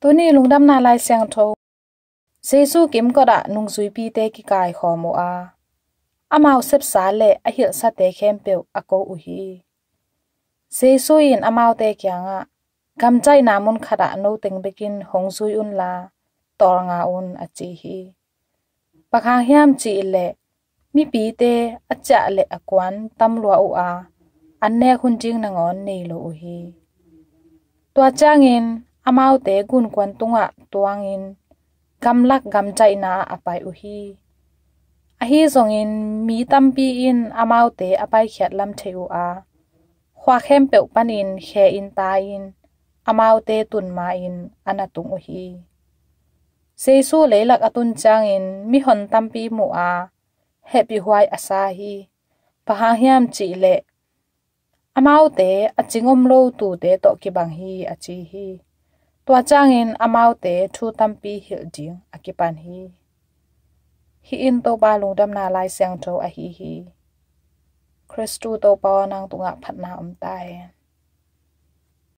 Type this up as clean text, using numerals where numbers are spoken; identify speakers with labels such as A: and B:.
A: Tuni lungdam na lai siang tho Jesu kim ko da nung zui pi te ki kai kho mo a amau sep sa le a hil sa te khem pe a ko u hi Jesu in amau te kyanga gam chai na mun khada no teng bekin hong zui un la tor nga un a chi hi pakha hiam chi le mi pi te a cha le akwan tam lua u a anne khun jing na ngon nei lo u hi tua changin amau te gun kwan tunga tuangin gamlak gam chai na apai u hi a hi zongin mi tampi in amau te apai khyat lam theu a khwa khem pe panin khe in ta in amau te tun ma in anatung u hi Jesu leilak atun changin mi hon tampi mu a happy huai asa hi paha hiam chi le amau te achingom lo tu te to ki bang hi achi hi tua changin amau te thu tampi hil ding akipan hi in to ba lungdam na lai siang tho a hi Christu to pa nang tunga phatna tai